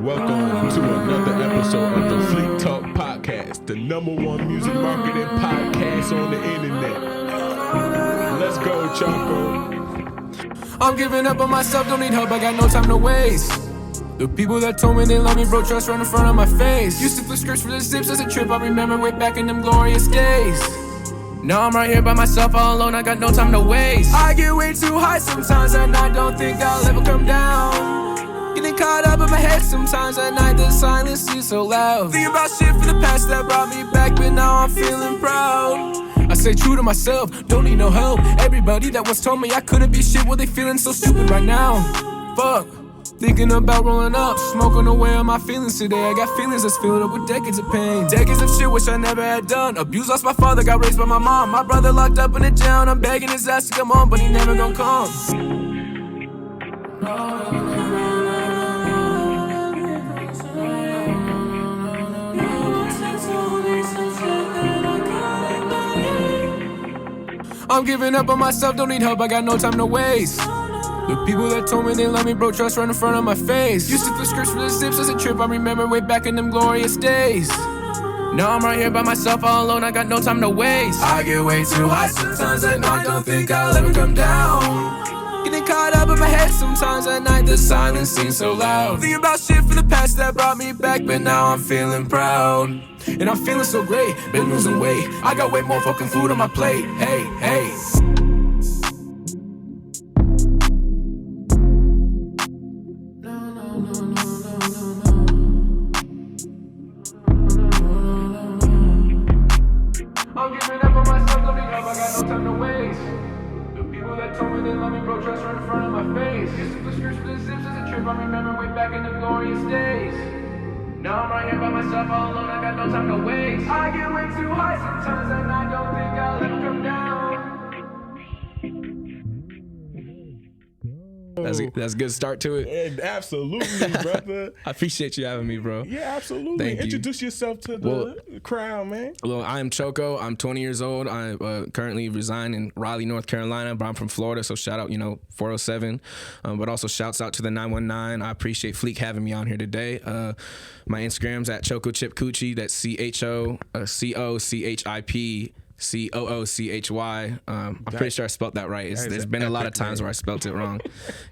Welcome to another episode of the Fleek Talk Podcast, the #1 music marketing podcast on the internet. Let's go, Choco. I'm giving up on myself, don't need help, I got no time to waste. The people that told me they love me, bro, trust right in front of my face. Used to flip scripts for the zips as a trip, I remember way back in them glorious days. Now I'm right here by myself, all alone, I got no time to waste. I get way too high sometimes, and I don't think I'll ever come down. Getting caught up in my head sometimes at night, the silence seems so loud. Think about shit from the past that brought me back, but now I'm feeling proud. I stay true to myself, don't need no help. Everybody that once told me I couldn't be shit, well they feeling so stupid right now. Fuck, thinking about rolling up, smoking away on my feelings today. I got feelings that's filled up with decades of pain, decades of shit which I never had done. Abuse, lost my father, got raised by my mom. My brother locked up in a jail, and I'm begging his ass to come home, but he never gon' come. I'm giving up on myself, don't need help, I got no time to waste. The people that told me they love me, bro, trust right in front of my face. Used to flip scripts for the zips as a trip, I remember way back in them glorious days. Now I'm right here by myself, all alone, I got no time to waste. I get way too high sometimes, and I don't think I'll ever come down. Getting caught up in my head sometimes at night, the silence seems so loud. Thinking about shit from the past that brought me back, but now I'm feeling proud. And I'm feeling so great, been losing weight. I got way more fucking food on my plate, hey, hey. I'm giving up on myself, don't need help, I got no time to waste. The people that told me they love me, bro, trust right in front of my face. Used to flip scripts for the zips as a trip, I remember way back in the glorious days. Now I'm right here by myself, all alone, I got no time to waste. I get way too high sometimes, and I don't think I'll ever come down. That's a good start to it. Yeah, absolutely, brother. I appreciate you having me, bro. Yeah, absolutely. Thank you. Introduce yourself to the crowd, man. Well, I am Choco. I'm 20 years old. I currently reside in Raleigh, North Carolina, but I'm from Florida, so shout out, 407. But also shouts out to the 919. I appreciate Fleek having me on here today. My Instagram's at Choco Chip Coochie. That's CHOCOCHIP. COOCHY. I'm pretty sure I spelled that right. There's been a lot of times where I spelled it wrong.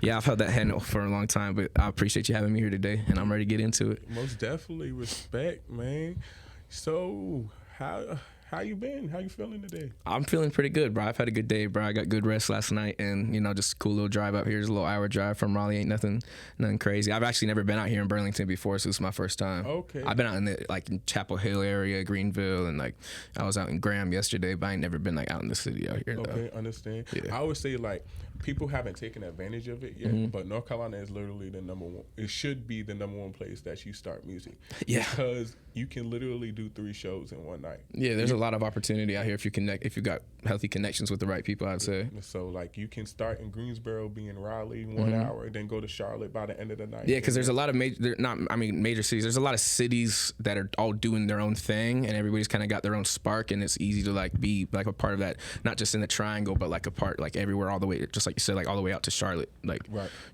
Yeah, I've held that handle for a long time, but I appreciate you having me here today, and I'm ready to get into it. Most definitely. Respect, man. So, how you been? How you feeling today? I'm feeling pretty good, bro. I've had a good day, bro. I got good rest last night, and just a cool little drive out here. Just a little hour drive from Raleigh. Ain't nothing crazy. I've actually never been out here in Burlington before, so this is my first time. Okay. I've been out in in Chapel Hill area, Greenville, and I was out in Graham yesterday, but I ain't never been out in the city out here. Okay, understand. Yeah. I would say people haven't taken advantage of it yet, but North Carolina is literally the #1. It should be the #1 place that you start music. Yeah. Because you can literally do 3 shows in one night. Yeah, there's a lot of opportunity out here if you got healthy connections with the right people, I'd say. So you can start in Greensboro, be in Raleigh 1 hour, then go to Charlotte by the end of the night. Yeah, because there's a lot of major cities. There's a lot of cities that are all doing their own thing, and everybody's kind of got their own spark, and it's easy to be a part of that, not just in the triangle, but a part everywhere, all the way, just like you said, all the way out to Charlotte. Right.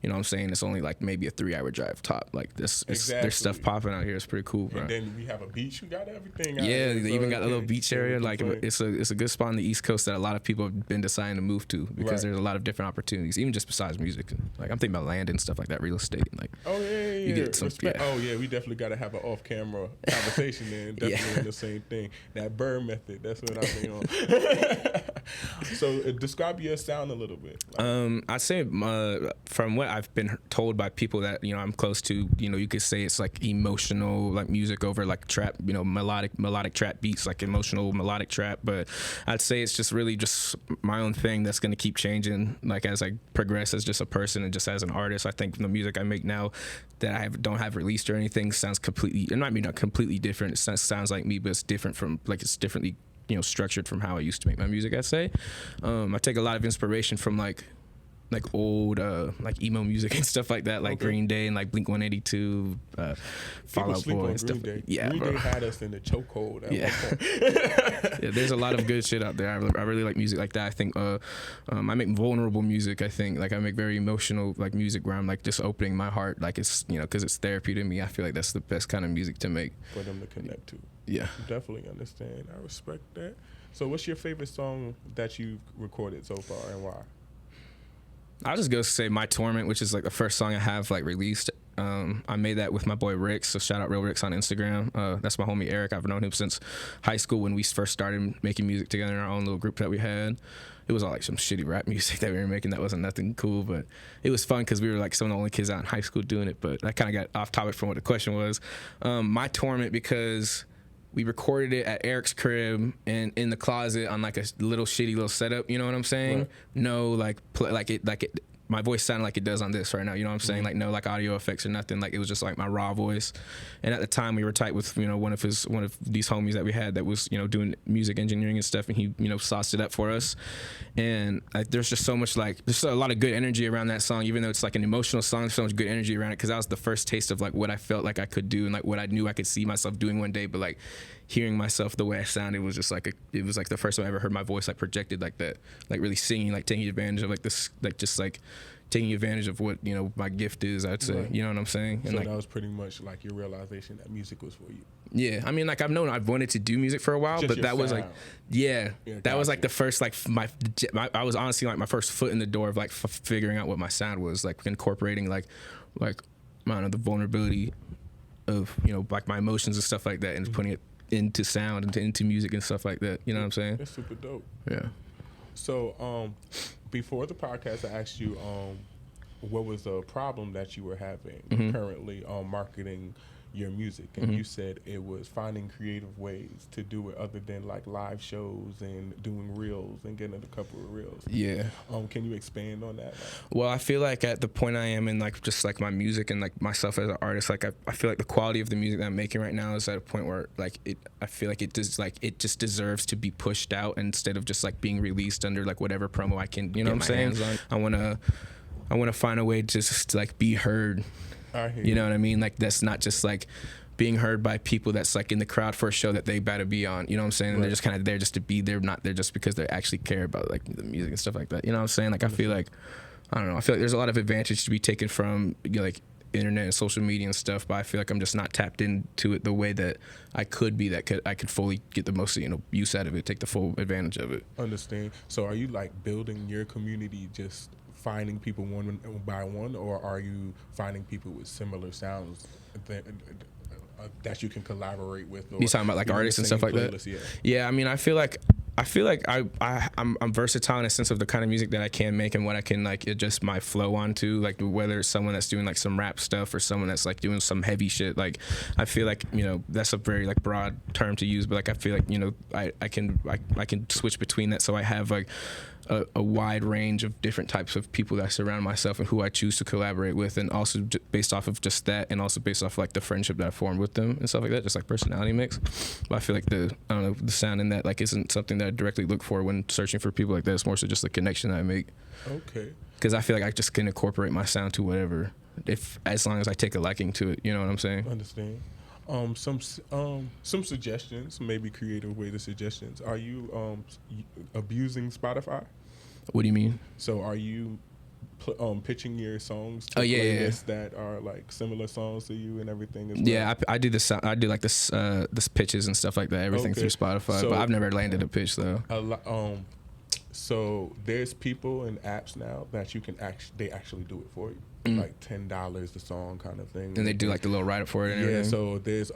You know what I'm saying? It's only maybe a 3-hour drive top. Exactly. There's stuff popping out here. It's pretty cool, bro. And then we have a beach. We got everything. Yeah, out they even got a little beach area. It's a good spot on the East Coast that a lot of people have been deciding to move to because there's a lot of different opportunities, even just besides music. I'm thinking about land and stuff like that, real estate. Oh yeah. You get some, Oh yeah, we definitely got to have an off-camera conversation then. Definitely on the same thing. That bird method. That's what I mean on. So describe your sound a little bit. I'd say from what I've been told by people that I'm close to, you could say it's emotional, music over trap, melodic trap beats, emotional melodic trap. But I'd say it's just really just my own thing that's gonna keep changing, as I progress as just a person and just as an artist. I think the music I make now that I don't have released or anything sounds completely, it might be not completely different. It sounds like me, but it's different from it's differently structured from how I used to make my music, I'd say. I take a lot of inspiration from old like emo music and stuff like that, like Green Day and like Blink 182, Fall Out Boy and stuff. Yeah, Green bro. Day had us in the chokehold. Yeah. Yeah, there's a lot of good shit out there. I really like music like that. I think I make vulnerable music. I think like I make very emotional like music where I'm like just opening my heart, like it's, you know, because it's therapy to me. I feel like that's the best kind of music to make For them to connect to. Yeah. Definitely understand. I respect that. So what's your favorite song that you've recorded so far and why? I'll just go say My Torment, which is like the first song I have like released. I made that with my boy Rick, so shout out Real Ricks on Instagram. That's my homie Eric. I've known him since high school when we first started making music together in our own little group that we had. It was all like some shitty rap music that we were making that wasn't nothing cool, but it was fun because we were like some of the only kids out in high school doing it. But I kind of got off topic from what the question was. My Torment, because we recorded it at Eric's crib and in the closet on like a little shitty little setup. You know what I'm saying? Right. No, like my voice sounded like it does on this right now. You know what I'm saying? Mm-hmm. Like no like audio effects or nothing. Like it was just like my raw voice. And at the time we were tight with, you know, one of these homies that we had that was, you know, doing music engineering and stuff, and he, you know, sauced it up for us. And like there's just so much like there's a lot of good energy around that song, even though it's like an emotional song. There's so much good energy around it because that was the first taste of like what I felt like I could do and like what I knew I could see myself doing one day. But like hearing myself the way I sounded was just like it was like the first time I ever heard my voice like projected like that, like really singing, like taking advantage of like this, like just like taking advantage of what, you know, my gift is, I'd say. Right. You know what I'm saying? And so like, that was pretty much like your realization that music was for you. Yeah, I mean, like I've wanted to do music for a while, but that was like, that was like the first like I was honestly like my first foot in the door of like figuring out what my sound was, like incorporating like I don't know, the vulnerability of, you know, like my emotions and stuff like that, and putting it into sound and into music and stuff like that. You know what I'm saying? That's super dope. Yeah. So before the podcast, I asked you what was the problem that you were having currently marketing your music, and you said it was finding creative ways to do it other than like live shows and doing reels and getting a couple of reels. Yeah. Can you expand on that? Well, I feel like at the point I am in like just like my music and like myself as an artist, like I feel like the quality of the music that I'm making right now is at a point where like I feel like it just deserves to be pushed out instead of just like being released under like whatever promo I can, you know what I'm saying? I wanna find a way to just like be heard. You know what I mean? Like that's not just like being heard by people that's like in the crowd for a show that they better be on. You know what I'm saying? And they're just kind of there just to be there, not there just because they actually care about like the music and stuff like that. You know what I'm saying? Like I feel like there's a lot of advantage to be taken from, you know, like internet and social media and stuff, but I feel like I'm just not tapped into it the way that I could be, I could fully get the most, you know, use out of it, take the full advantage of it. Understand. So are you like building your community just finding people one by one, or are you finding people with similar sounds that you can collaborate with? Or you talking about like artists and stuff like that? Yeah, I mean, I feel like I'm versatile in a sense of the kind of music that I can make and what I can like adjust my flow onto, like whether it's someone that's doing like some rap stuff or someone that's like doing some heavy shit. Like I feel like, you know, that's a very like broad term to use, but like I feel like, you know, I can switch between that, so I have like a wide range of different types of people that I surround myself and who I choose to collaborate with, and also based off of just that, and also based off like the friendship that I formed with them and stuff like that, just like personality mix. But I feel like the sound in that like isn't something that I directly look for when searching for people like that. It's more so just the connection that I make. Okay. Because I feel like I just can incorporate my sound to whatever, as long as I take a liking to it. You know what I'm saying? Understand. Some suggestions, maybe creative way to suggestions. Are you abusing Spotify? What do you mean? So are you pitching your songs to playlists that are like similar songs to you and everything as well? Yeah, I do this. I do like this pitches and stuff like that. Everything through Spotify, but I've never landed a pitch though. So there's people and apps now that you can actually do it for you. Like $10 a song kind of thing. And they do like the little write-up for it and everything? Yeah, so there's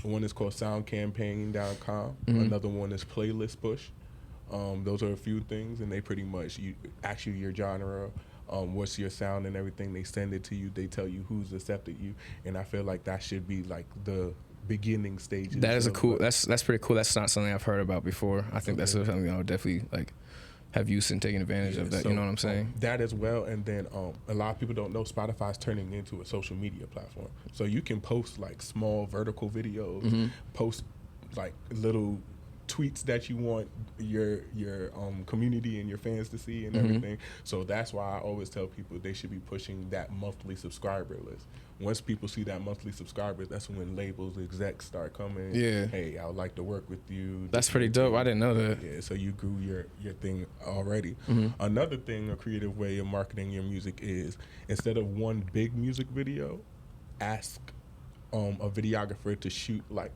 one is called soundcampaign.com. Another one is Playlist Push. Those are a few things, and they pretty much, you ask you your genre, what's your sound and everything. They send it to you. They tell you who's accepted you. And I feel like that should be like the beginning stages. That is that's pretty cool. That's not something I've heard about before. I think that's something I would definitely like have use in taking advantage of that. So, you know what I'm saying? That as well. And then a lot of people don't know Spotify's turning into a social media platform. So you can post like small vertical videos, post like little tweets that you want your community and your fans to see and everything. So that's why I always tell people they should be pushing that monthly subscriber list. Once people see that monthly subscribers, that's when labels, execs start coming. Yeah. Hey, I would like to work with you. That's pretty dope. I didn't know that. Yeah, so you grew your thing already. Another thing, a creative way of marketing your music is, instead of one big music video, ask a videographer to shoot like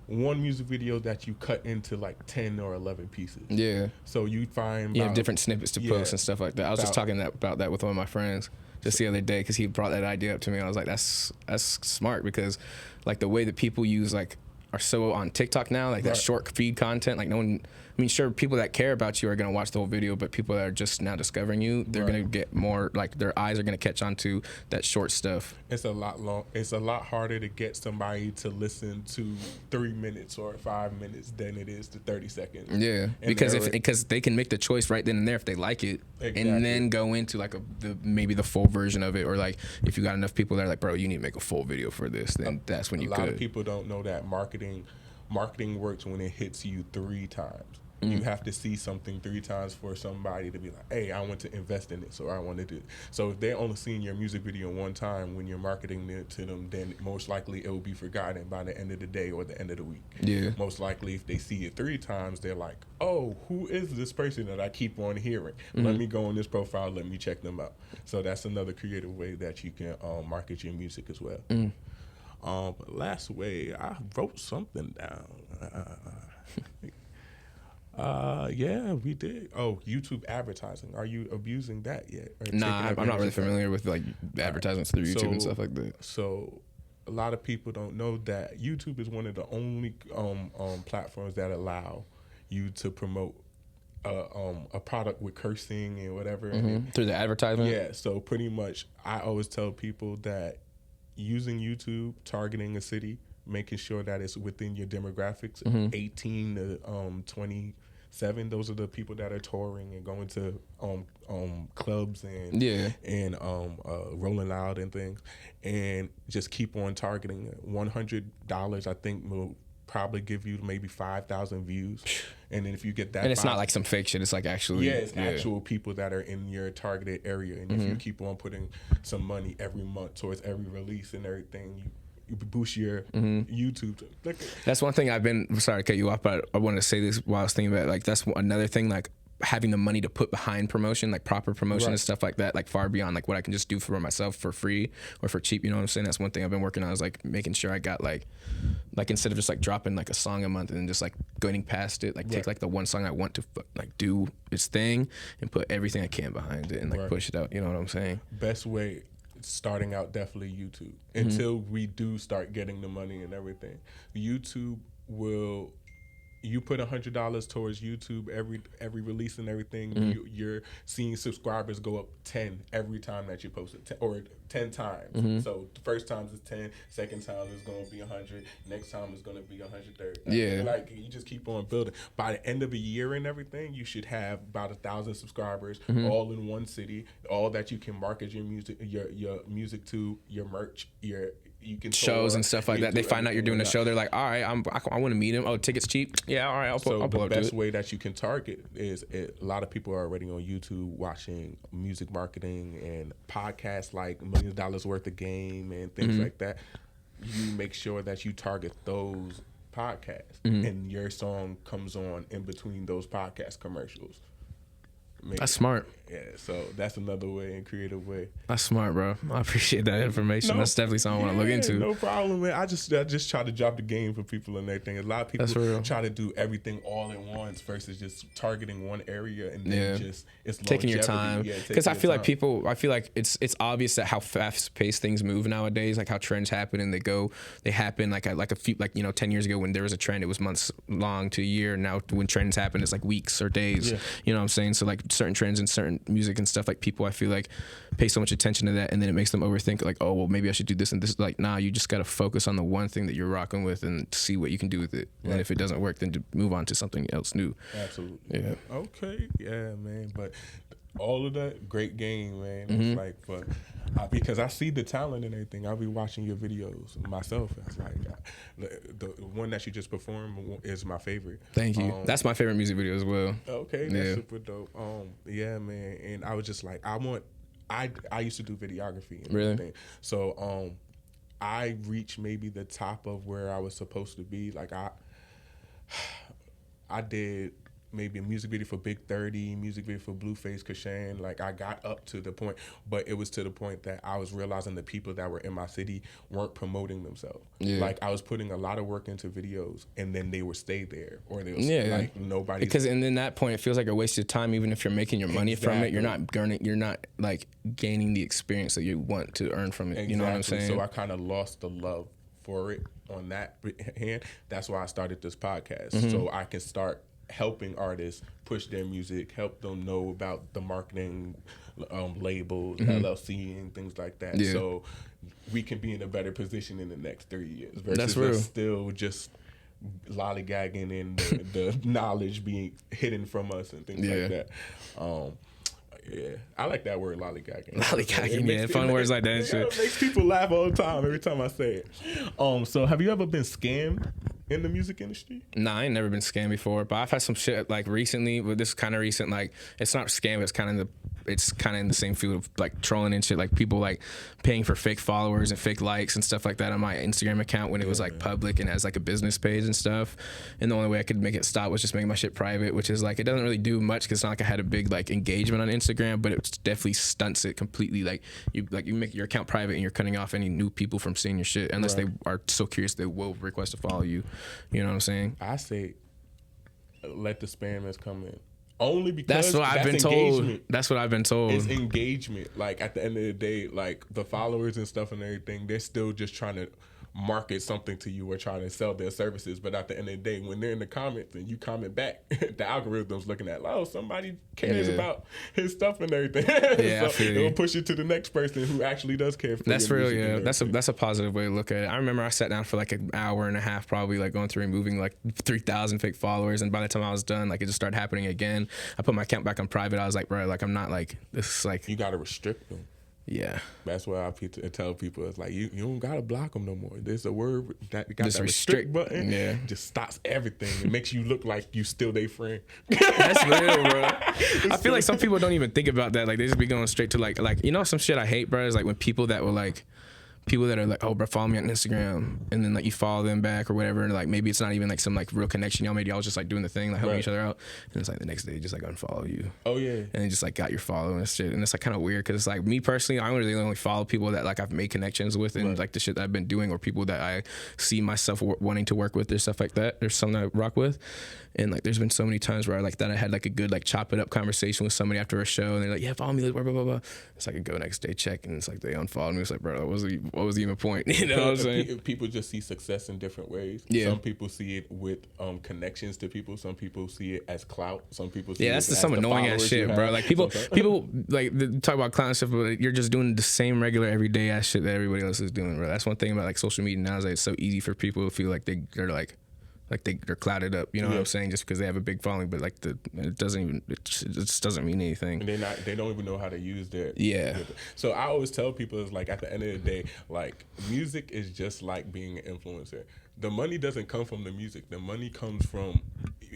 one music video that you cut into like 10 or 11 pieces. Yeah. So you find... You have different snippets to post and stuff like that. I was just talking about that with one of my friends just the other day, because he brought that idea up to me. I was like, that's smart, because like the way that people use like are so on TikTok now, like that short feed content, like no one, I mean, sure, people that care about you are going to watch the whole video, but people that are just now discovering you, they're going to get more, like their eyes are going to catch on to that short stuff. It's a lot harder to get somebody to listen to 3 minutes or 5 minutes than it is to 30 seconds. Yeah, because they can make the choice right then and there if they like it, and then go into like maybe the full version of it, or like if you got enough people that are like, bro, you need to make a full video for this, then that's when you could. A lot of people don't know that marketing works when it hits you 3 times. You have to see something 3 times for somebody to be like, hey, I want to invest in it, so I want to do it. So if they're only seeing your music video one time when you're marketing it to them, then most likely it will be forgotten by the end of the day or the end of the week. Yeah. Most likely if they see it 3 times, they're like, oh, who is this person that I keep on hearing? Let me go on this profile, let me check them out. So that's another creative way that you can market your music as well. Last way, I wrote something down. Yeah, we did. Oh, YouTube advertising. Are you abusing that yet? Nah, I'm not really familiar with like advertisements through YouTube and stuff like that. So a lot of people don't know that YouTube is one of the only platforms that allow you to promote a product with cursing and whatever. Through the advertisement? Yeah, so pretty much I always tell people that using YouTube, targeting a city, making sure that it's within your demographics, 18 to 27. Those are the people that are touring and going to clubs and rolling out and things, and just keep on targeting it. $100, I think, will probably give you maybe 5,000 views, and then if you get that, and it's not like some fake shit. It's like actually, it's actual people that are in your targeted area, and if you keep on putting some money every month towards every release and everything, you boost your YouTube. That's one thing I've been, sorry to cut you off, but I wanted to say this while I was thinking about it. Like that's another thing, like having the money to put behind promotion, like proper promotion and stuff like that, like far beyond like what I can just do for myself for free or for cheap, you know what I'm saying? That's one thing I've been working on, is like making sure I got like instead of just like dropping like a song a month and then just like going past it, like take like the one song I want to like do its thing and put everything I can behind it and like push it out, you know what I'm saying? Best way, starting out, definitely YouTube. Until we do start getting the money and everything, YouTube will, you put $100 towards YouTube every release and everything, you're seeing subscribers go up 10 every time that you post it, or 10 times. So the first time is 10, second time is going to be 100, next time is going to be 130. Yeah, like you just keep on building. By the end of a year and everything, you should have about 1,000 subscribers, all in one city, all that you can market your music to, your merch, you can shows and stuff like that. They find out you're doing a show. They're like, all right, I want to meet him. Oh, tickets cheap. Yeah, all right, I'll pull the best way that you can target is, a lot of people are already on YouTube watching music marketing and podcasts like $1 Million Worth of Game and things like that. You make sure that you target those podcasts, and your song comes on in between those podcast commercials. That's smart. Yeah, so that's another way, and creative way. That's smart, bro. I appreciate that information. That's definitely something I want to look into. No problem, man. I just try to drop the game for people and everything. A lot of people try to do everything all at once versus just targeting one area and then just it's taking your time. Because I feel like it's obvious that how fast paced things move nowadays. Like how trends happen and they happen like a few, like, you know, 10 years ago when there was a trend, it was months long to a year. Now when trends happen, it's like weeks or days. Yeah. You know what I'm saying? So like certain trends and certain music and stuff, like people I feel like pay so much attention to that, and then it makes them overthink, like, oh well, maybe I should do this and this. Like, nah, you just gotta focus on the one thing that you're rocking with and see what you can do with it. And if it doesn't work, then to move on to something else new. Absolutely. Yeah. Okay. Yeah, man. But all of that, great game, man. It's like, but because I see the talent and everything, I'll be watching your videos myself. It's like the one that you just performed is my favorite. Thank you. That's my favorite music video as well. Okay, that's super dope. Yeah, man. And I was just like, I used to do videography and everything. So I reached maybe the top of where I was supposed to be. Like I did maybe a music video for Big 30, music video for Blueface Kashan. Like I got up to the point, but it was to the point that I was realizing the people that were in my city weren't promoting themselves. Yeah. Like I was putting a lot of work into videos, and then they would stay there, or they was like nobody. Because and then that point, it feels like a waste of time. Even if you're making your money from it, you're not like gaining the experience that you want to earn from it. Exactly. You know what I'm saying? So I kind of lost the love for it on that hand. That's why I started this podcast, so I can start helping artists push their music, help them know about the marketing labels, LLC, and things like that. Yeah. So we can be in a better position in the next 3 years versus us still just lollygagging and the knowledge being hidden from us and things like that. Yeah, I like that word, lollygagging. Lollygagging, fun words like that. It makes people laugh all the time every time I say it. So have you ever been scammed in the music industry? Nah, I ain't never been scammed before, but I've had some shit like recently, but this is kind of recent. Like it's not scam, it's kind of in the same field of like trolling and shit. Like people like paying for fake followers and fake likes and stuff like that on my Instagram account when it was like public and as like a business page and stuff. And the only way I could make it stop was just making my shit private, which is like it doesn't really do much because it's not like I had a big like engagement on Instagram, but it definitely stunts it completely. Like you make your account private and you're cutting off any new people from seeing your shit unless they are so curious they will request to follow you. You know what I'm saying? I say let the spammers come in. Only because that's what I've been told. That's what I've been told. It's engagement. Like at the end of the day, like the followers and stuff and everything, they're still just trying to market something to you or trying to sell their services. But at the end of the day, when they're in the comments and you comment back, the algorithm's looking at, oh, somebody cares about his stuff and everything. Yeah, so it'll push you to the next person who actually does care for that's real, yeah. That's a positive way to look at it. I remember I sat down for like an hour and a half, probably like going through removing like 3,000 fake followers, and by the time I was done, like it just started happening again. I put my account back on private. I was like, bro, like I'm not like this is like you gotta restrict them. Yeah, that's why I tell people it's like you don't gotta block them no more. There's a word that got that restrict button. Yeah, just stops everything. It makes you look like you still their friend. That's real, bro. I feel like some people don't even think about that. Like they just be going straight to like you know some shit I hate, bro. Is like when people that are like, oh, bro, follow me on Instagram, and then like you follow them back or whatever, and like maybe it's not even like some like real connection. Y'all maybe y'all just like doing the thing, like helping each other out, and it's like the next day just like unfollow you. Oh yeah, and they just like got your follow and shit, and it's like kind of weird because it's like me personally, I only follow people that like I've made connections with and like the shit that I've been doing, or people that I see myself wanting to work with or stuff like that. There's some that I rock with. And like, there's been so many times where I had like a good like chop it up conversation with somebody after a show, and they're like, "Yeah, follow me," blah blah blah blah. It's like I go next day check, and it's like they unfollowed me. It's like, bro, what was even point? You know what I'm saying? People just see success in different ways. Yeah. Some people see it with connections to people. Some people see it as clout. Some people see that's some annoying ass shit, bro. Like people like talk about clout and stuff, but you're just doing the same regular everyday ass shit that everybody else is doing, bro. That's one thing about like social media now is like it's so easy for people to feel like they're like they're clouded up, you know what I'm saying, just because they have a big following, but like it just doesn't mean anything. And they don't even know how to use their So I always tell people is like at the end of the day, like music is just like being an influencer. The money doesn't come from the music. The money comes from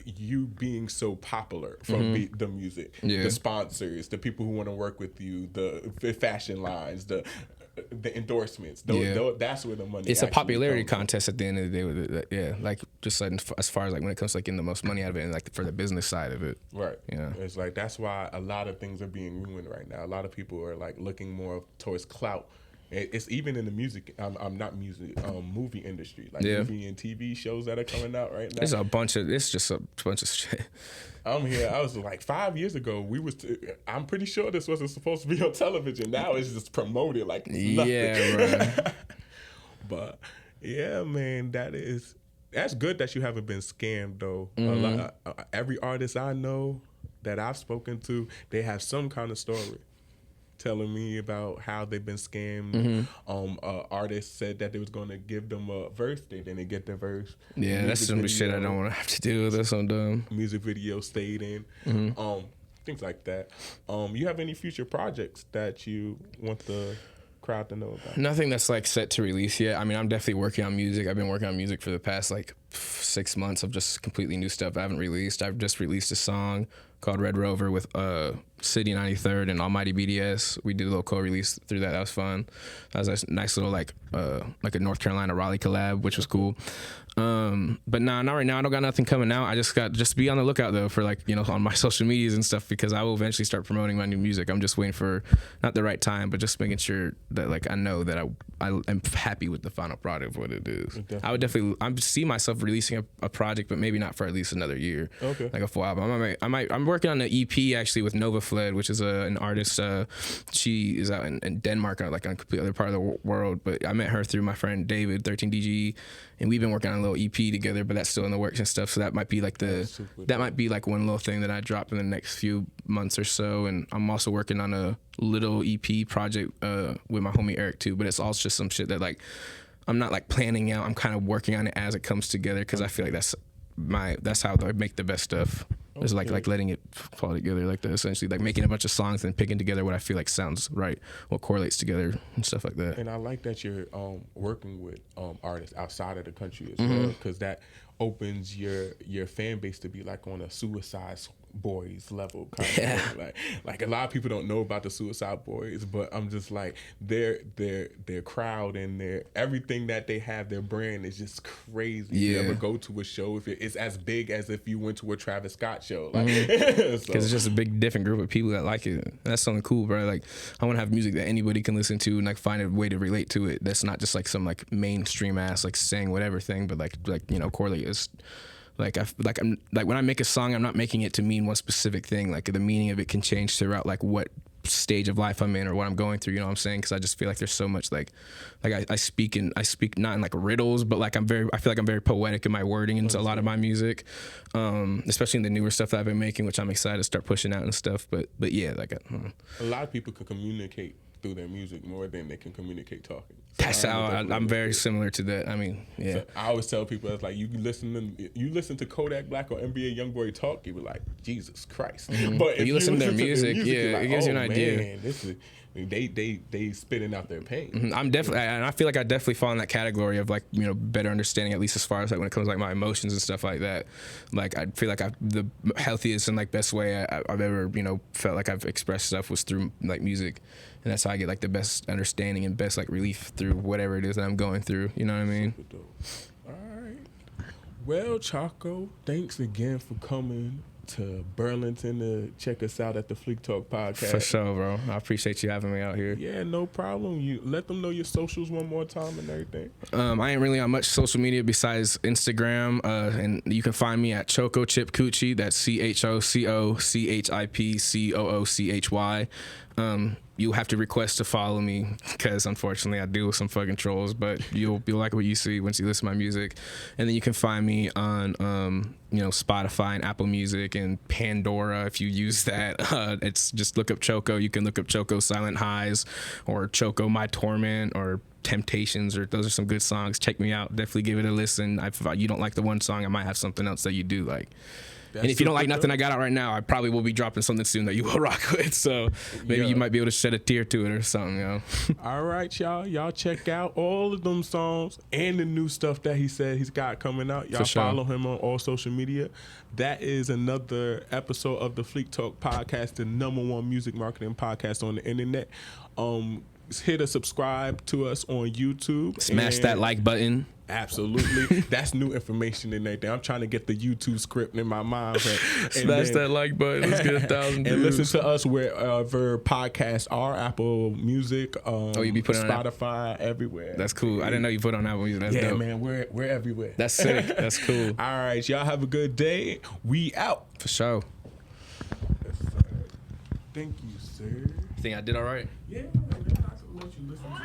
you being so popular from the music, the sponsors, the people who want to work with you, the fashion lines, the endorsements. That's where the money. It's a popularity contest at the end of the day with it. Yeah, like just like as far as like when it comes to like getting the most money out of it and like for the business side of it. Right. Yeah. It's like that's why a lot of things are being ruined right now. A lot of people are like looking more towards clout. It's even in the music. I'm not music. Movie industry, like movie and TV shows that are coming out right now. It's just a bunch of shit. I'm here. I was like 5 years ago. I'm pretty sure this wasn't supposed to be on television. Now it's just promoted like it's nothing. Yeah, right. But yeah, man, that's good that you haven't been scammed though. Every artist I know that I've spoken to, they have some kind of story telling me about how they've been scammed. Artists said that they was going to give them a verse, they didn't get their verse. Yeah, that's some shit I don't want to have to deal with. That's so dumb. Music video stayed in. things like that. You have any future projects that you want the crowd to know about? Nothing that's like set to release yet. I mean, I'm definitely working on music. I've been working on music for the past like 6 months of just completely new stuff I haven't released. I've just released a song called Red Rover with City 93rd and Almighty BDS. We did a little co-release through that. That was fun. That was a nice little like a North Carolina Raleigh collab, which was cool. But nah, not right now. I don't got nothing coming out. I just be on the lookout though for like, you know, on my social medias and stuff, because I will eventually start promoting my new music. I'm just waiting for not the right time, but just making sure that like I know that I am happy with the final product of what it is. Definitely. I would definitely see myself releasing a project, but maybe not for at least another year. Okay. Like a full album. I'm working on an EP actually with Nova Fled, which is an artist. She is out in Denmark, like on a complete other part of the world. But I met her through my friend David, 13DG, and we've been working on a little EP together. But that's still in the works and stuff. So that might be like might be like one little thing that I drop in the next few months or so. And I'm also working on a little EP project with my homie Eric too. But it's all just some shit that like I'm not like planning out. I'm kind of working on it as it comes together, because I feel like that's how I make the best stuff. It's like letting it fall together like that, essentially, like making a bunch of songs and picking together what I feel like sounds right, what correlates together and stuff like that. And I like that you're working with artists outside of the country as well, because that opens your fan base to be like on a Suicide Boys level kind of thing. Like a lot of people don't know about the Suicide Boys, but I'm just like their crowd and their everything that they have, their brand is just crazy. Yeah. You ever go to a show, if it's as big as if you went to a Travis Scott show, like because it's just a big different group of people that like it. That's something cool, bro. Like I want to have music that anybody can listen to and like find a way to relate to it. That's not just like some like mainstream ass like saying whatever thing, but like you know, correlate is. Like I'm when I make a song, I'm not making it to mean one specific thing. Like the meaning of it can change throughout like what stage of life I'm in or what I'm going through. You know what I'm saying? Because I just feel like there's so much like I speak not in like riddles, but like I feel like I'm very poetic in my wording into a lot of my music, especially in the newer stuff that I've been making, which I'm excited to start pushing out and stuff. But yeah, like a lot of people can communicate through their music more than they can communicate talking. So that's how I'm very similar to that. I mean, yeah. So I always tell people, it's like you listen to Kodak Black or NBA Youngboy talk, you be like, Jesus Christ. But if you listen to their music, like, it gives you an idea. This is, they spitting out their pain. I'm definitely, and I feel like I definitely fall in that category of like, you know, better understanding, at least as far as like when it comes to like my emotions and stuff like that. Like I feel like the healthiest and like best way I've ever, you know, felt like I've expressed stuff was through like music. And that's how I get like the best understanding and best like relief through whatever it is that I'm going through. You know what I mean? All right. Well, Choco, thanks again for coming to Burlington to check us out at the Fleek Talk Podcast. For sure, bro. I appreciate you having me out here. Yeah, no problem. You let them know your socials one more time and everything. I ain't really on much social media besides Instagram, and you can find me at Choco Chip Coochie. That's CHOCOCHIPCOOCHY. You'll have to request to follow me because unfortunately I deal with some fucking trolls, but you'll like what you see once you listen to my music. And then you can find me on you know, Spotify and Apple Music and Pandora if you use that. It's just look up Choco. You can look up Choco Silent Highs or Choco My Torment or Temptations, or those are some good songs. Check me out. Definitely give it a listen. If you don't like the one song, I might have something else that you do like. And if you don't like nothing I got out right now, I probably will be dropping something soon that you will rock with. So maybe you might be able to shed a tear to it or something, you know. All right, y'all. Y'all check out all of them songs and the new stuff that he said he's got coming out. Y'all follow him on all social media. That is another episode of the Fleek Talk Podcast, the #1 music marketing podcast on the internet. Hit a subscribe to us on YouTube. Smash that like button. Absolutely. That's new information and everything. I'm trying to get the YouTube script in my mind. Smash that like button. Let's get 1,000 views. And listen to us wherever podcasts are. Apple Music, you be putting Spotify, everywhere. That's cool. I didn't know you put on Apple Music. That's dope. Man. We're everywhere. That's sick. That's cool. All right. Y'all have a good day. We out. For sure. Thank you, sir. You think I did all right? Yeah. Man, I can let you listen to it.